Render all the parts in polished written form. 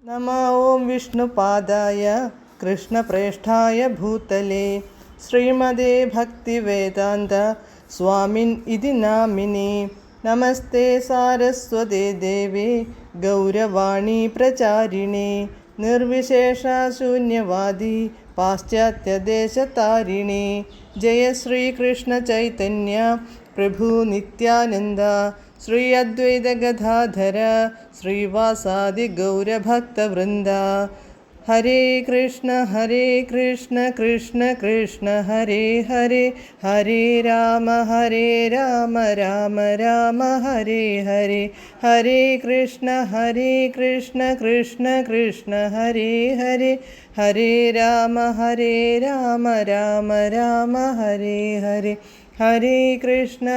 नमः ॐ विष्णुपादाय कृष्णप्रेष्ठाय भूतले श्रीमदे भक्तिवेदान्त स्वामिन् इति नामिने। नमस्ते सारस्वते देवे गौरवाणी प्रचारिणे निर्विशेषशून्यवादी पाश्चात्यदेशतारिणे। जय श्रीकृष्ण चैतन्य प्रभु नित्यानन्द श्री अद्वैत गदाधर श्रीवासादि गौरभक्तवृन्द। हरे कृष्ण कृष्ण कृष्ण हरे हरे, हरे राम राम राम हरे हरे। हरे कृष्ण कृष्ण कृष्ण हरे हरे, हरे राम राम राम हरे हरे। हरे कृष्ण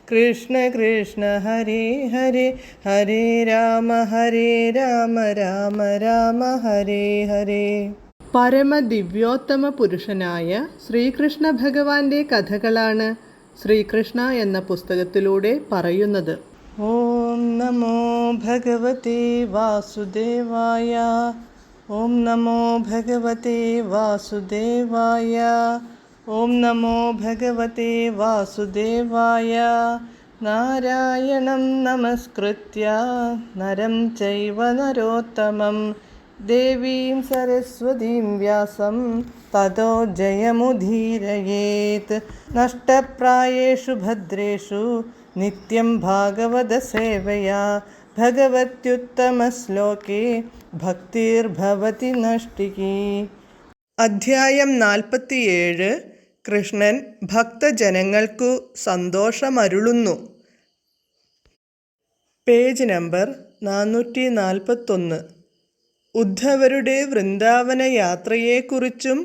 कृष्ण कृष्ण हरे हरे, हरे राम राम हरे हरे. പരമദിവ്യോത്തമ പുരുഷനായ ശ്രീകൃഷ്ണ ഭഗവാന്റെ കഥകളാണ് ശ്രീകൃഷ്ണ എന്ന പുസ്തകത്തിലൂടെ പറയുന്നത്. ഓം നമോ ഭഗവതേ വാസുദേവായ, ഓം നമോ ഭഗവതേ വാസുദേവായ, ഓം നമോ ഭഗവതേ വാസുദേവായ. നാരായണം നമസ്കൃത്യ നരം ചൈവ നരോത്തമം ദേവീം സരസ്വതീം വ്യാസം തതോ ജയമുദീരയേത്. നഷ്ടപ്രായേഷു ഭദ്രേഷു നിത്യം ഭാഗവത സേവയാ ഭഗവത്യുത്തമശ്ലോകേ ഭക്തിർഭവതി നഷ്ടികി. അധ്യായം 47. കൃഷ്ണൻ ഭക്തജനങ്ങൾക്കു സന്തോഷമരുളുന്നു. Page number 441. ഉദ്ധവരുടെ വൃന്ദാവന യാത്രയെക്കുറിച്ചും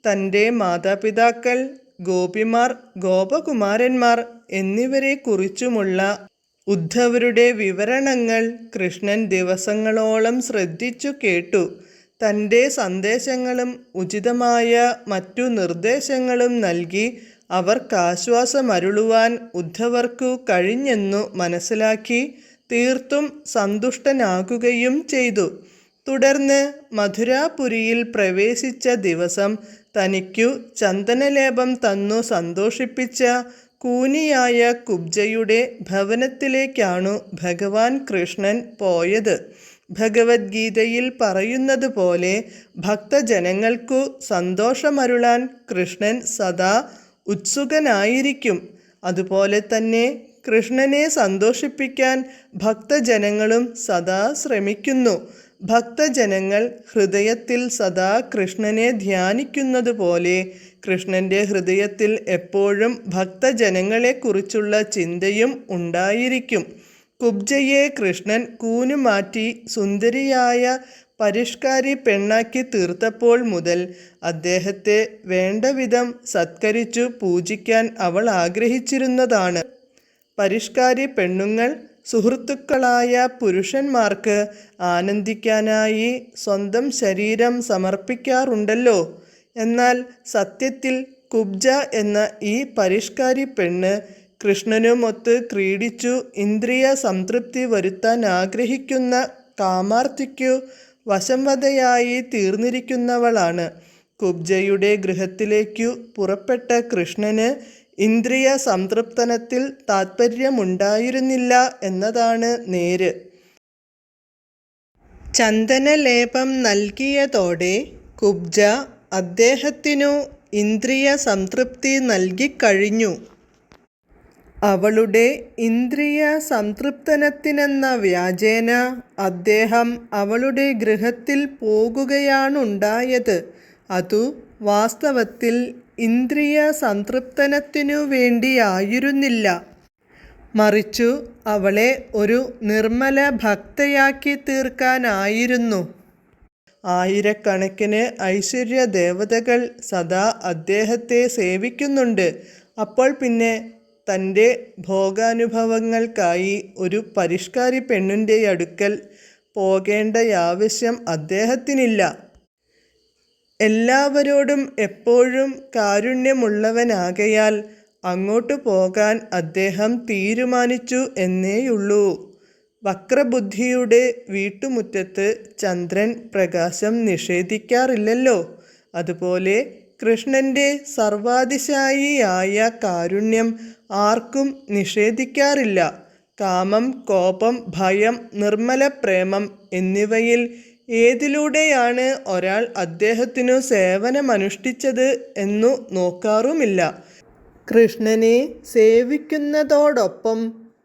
തൻ്റെ മാതാപിതാക്കൾ, ഗോപിമാർ, ഗോപകുമാരന്മാർ എന്നിവരെക്കുറിച്ചുമുള്ള ഉദ്ധവരുടെ വിവരണങ്ങൾ കൃഷ്ണൻ ദിവസങ്ങളോളം ശ്രദ്ധിച്ചു കേട്ടു. തൻ്റെ സന്ദേശങ്ങളും ഉചിതമായ മറ്റു നിർദ്ദേശങ്ങളും നൽകി അവർക്കാശ്വാസമരുളുവാൻ ഉദ്ധവർക്കു കഴിഞ്ഞെന്നു മനസ്സിലാക്കി തീർത്തും സന്തുഷ്ടനാകുകയും ചെയ്തു. തുടർന്ന് മധുരാപുരിയിൽ പ്രവേശിച്ച ദിവസം തനിക്കു ചന്ദനലേപം തന്നു സന്തോഷിപ്പിച്ച കൂനിയായ കുബ്ജയുടെ ഭവനത്തിലേക്കാണു ഭഗവാൻ കൃഷ്ണൻ പോയത്. ഭഗവത്ഗീതയിൽ പറയുന്നത് പോലെ ഭക്തജനങ്ങൾക്കു സന്തോഷമരുളാൻ കൃഷ്ണൻ സദാ ഉത്സുകനായിരിക്കും. അതുപോലെ തന്നെ കൃഷ്ണനെ സന്തോഷിപ്പിക്കാൻ ഭക്തജനങ്ങളും സദാ ശ്രമിക്കുന്നു. ഭക്തജനങ്ങൾ ഹൃദയത്തിൽ സദാ കൃഷ്ണനെ ധ്യാനിക്കുന്നത് പോലെ കൃഷ്ണൻ്റെ ഹൃദയത്തിൽ എപ്പോഴും ഭക്തജനങ്ങളെക്കുറിച്ചുള്ള ചിന്തയും ഉണ്ടായിരിക്കും. കുബ്ജയെ കൃഷ്ണൻ കൂനുമാറ്റി സുന്ദരിയായ പരിഷ്കാരി പെണ്ണാക്കി തീർത്തപ്പോൾ മുതൽ അദ്ദേഹത്തെ വേണ്ടവിധം സത്കരിച്ചു പൂജിക്കാൻ അവൾ ആഗ്രഹിച്ചിരുന്നതാണ്. പരിഷ്കാരി പെണ്ണുങ്ങൾ സുഹൃത്തുക്കളായ പുരുഷന്മാർക്ക് ആനന്ദിക്കാനായി സ്വന്തം ശരീരം സമർപ്പിക്കാറുണ്ടല്ലോ. എന്നാൽ സത്യത്തിൽ കുബ്ജ എന്ന ഈ പരിഷ്കാരി പെണ്ണ് കൃഷ്ണനുമൊത്ത് ക്രീഡിച്ചു ഇന്ദ്രിയ സംതൃപ്തി വരുത്താൻ ആഗ്രഹിക്കുന്ന കാമാർത്തിക്കു വശംവദയായി തീർന്നിരിക്കുന്നവളാണ്. കുബ്ജയുടെ ഗൃഹത്തിലേക്കു പുറപ്പെട്ട കൃഷ്ണന് ഇന്ദ്രിയ സംതൃപ്തനത്തിൽ താത്പര്യമുണ്ടായിരുന്നില്ല എന്നതാണ് നേര്. ചന്ദനലേപം നൽകിയതോടെ കുബ്ജ അദ്ദേഹത്തിനു ഇന്ദ്രിയ സംതൃപ്തി നൽകിക്കഴിഞ്ഞു. അവളുടെ ഇന്ദ്രിയ സംതൃപ്തനത്തിനെന്ന വ്യാജേന അദ്ദേഹം അവളുടെ ഗൃഹത്തിൽ പോകുകയാണുണ്ടായത്. അതു വാസ്തവത്തിൽ ഇന്ദ്രിയ സംതൃപ്തനത്തിനു വേണ്ടിയായിരുന്നില്ല, മറിച്ചു അവളെ ഒരു നിർമ്മല ഭക്തയാക്കി തീർക്കാനായിരുന്നു. ആയിരക്കണക്കിന് ഐശ്വര്യ ദേവതകൾ സദാ അദ്ദേഹത്തെ സേവിക്കുന്നുണ്ട്. അപ്പോൾ പിന്നെ തൻ്റെ ഭോഗാനുഭവങ്ങൾക്കായി ഒരു പരിഷ്കാരി പെണ്ണിൻ്റെ അടുക്കൽ പോകേണ്ടയാവശ്യം അദ്ദേഹത്തിനില്ല. എല്ലാവരോടും എപ്പോഴും കാരുണ്യമുള്ളവനാകയാൽ അങ്ങോട്ടു പോകാൻ അദ്ദേഹം തീരുമാനിച്ചു എന്നേയുള്ളൂ. വക്രബുദ്ധിയുടെ വീട്ടുമുറ്റത്ത് ചന്ദ്രൻ പ്രകാശം നിഷേധിക്കാറില്ലല്ലോ. അതുപോലെ കൃഷ്ണൻ്റെ സർവാതിശായിയായ കാരുണ്യം ആർക്കും നിഷേധിക്കാറില്ല. കാമം, കോപം, ഭയം, നിർമ്മല പ്രേമം എന്നിവയിൽ ഏതിലൂടെയാണ് ഒരാൾ അദ്ദേഹത്തിനു സേവനമനുഷ്ഠിച്ചത് എന്നു നോക്കാറുമില്ല. കൃഷ്ണനെ സേവിക്കുന്നതോടൊപ്പം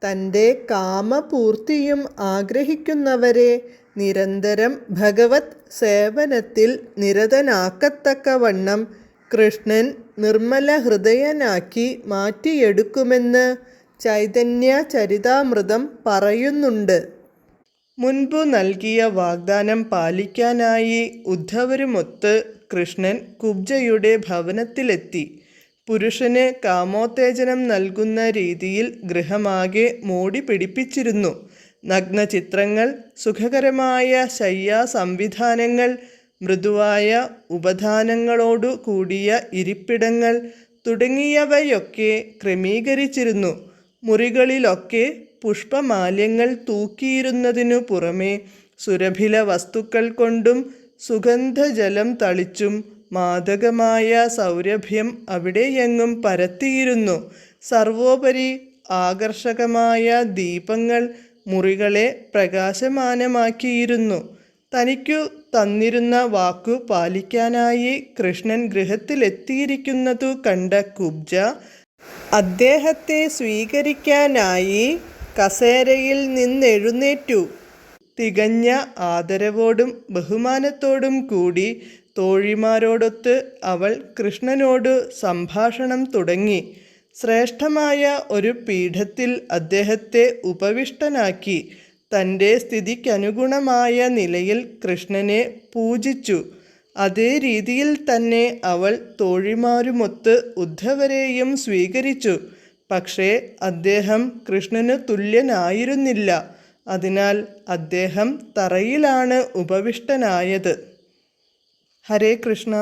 തൻ്റെ കാമപൂർത്തിയും ആഗ്രഹിക്കുന്നവരെ നിരന്തരം ഭഗവത് സേവനത്തിൽ നിരതനാക്കത്തക്കവണ്ണം കൃഷ്ണൻ നിർമ്മല ഹൃദയനാക്കി മാറ്റിയെടുക്കുമെന്ന് ചൈതന്യ ചരിതാമൃതം പറയുന്നുണ്ട്. മുൻപു നൽകിയ വാഗ്ദാനം പാലിക്കാനായി ഉദ്ധവരുമൊത്ത് കൃഷ്ണൻ കുബ്ജയുടെ ഭവനത്തിലെത്തി. പുരുഷന് കാമോത്തേജനം നൽകുന്ന രീതിയിൽ ഗൃഹമാകെ മോടി പിടിപ്പിച്ചിരുന്നു. നഗ്നചിത്രങ്ങൾ, സുഖകരമായ ശയ്യാ സംവിധാനങ്ങൾ, മൃദുവായ ഉപധാനങ്ങളോടു കൂടിയ ഇരിപ്പിടങ്ങൾ തുടങ്ങിയവയൊക്കെ ക്രമീകരിച്ചിരുന്നു. മുറികളിലൊക്കെ പുഷ്പമാല്യങ്ങൾ തൂക്കിയിരുന്നതിനു പുറമെ സുരഭില വസ്തുക്കൾ കൊണ്ടും സുഗന്ധജലം തളിച്ചും മാദകമായ സൗരഭ്യം അവിടെയെങ്ങും പരത്തിയിരുന്നു. സർവോപരി ആകർഷകമായ ദീപങ്ങൾ മുറികളെ പ്രകാശമാനമാക്കിയിരുന്നു. തനിക്കു തന്നിരുന്ന വാക്കു പാലിക്കാനായി കൃഷ്ണൻ ഗൃഹത്തിലെത്തിയിരിക്കുന്നതു കണ്ട കുബ്ജ അദ്ദേഹത്തെ സ്വീകരിക്കാനായി കസേരയിൽ നിന്നെഴുന്നേറ്റു. തികഞ്ഞ ആദരവോടും ബഹുമാനത്തോടും കൂടി തോഴിമാരോടൊത്ത് അവൾ കൃഷ്ണനോട് സംഭാഷണം തുടങ്ങി. ശ്രേഷ്ഠമായ ഒരു പീഠത്തിൽ അദ്ദേഹത്തെ ഉപവിഷ്ടനാക്കി തൻ്റെ സ്ഥിതിക്കനുഗുണമായ നിലയിൽ കൃഷ്ണനെ പൂജിച്ചു. അതേ രീതിയിൽ തന്നെ അവൾ തോഴിമാരുമൊത്ത് ഉദ്ധവരെയും സ്വീകരിച്ചു. പക്ഷേ അദ്ദേഹം കൃഷ്ണനു തുല്യനായിരുന്നില്ല. അതിനാൽ അദ്ദേഹം തറയിലാണ് ഉപവിഷ്ടനായത്. ഹരേ കൃഷ്ണ.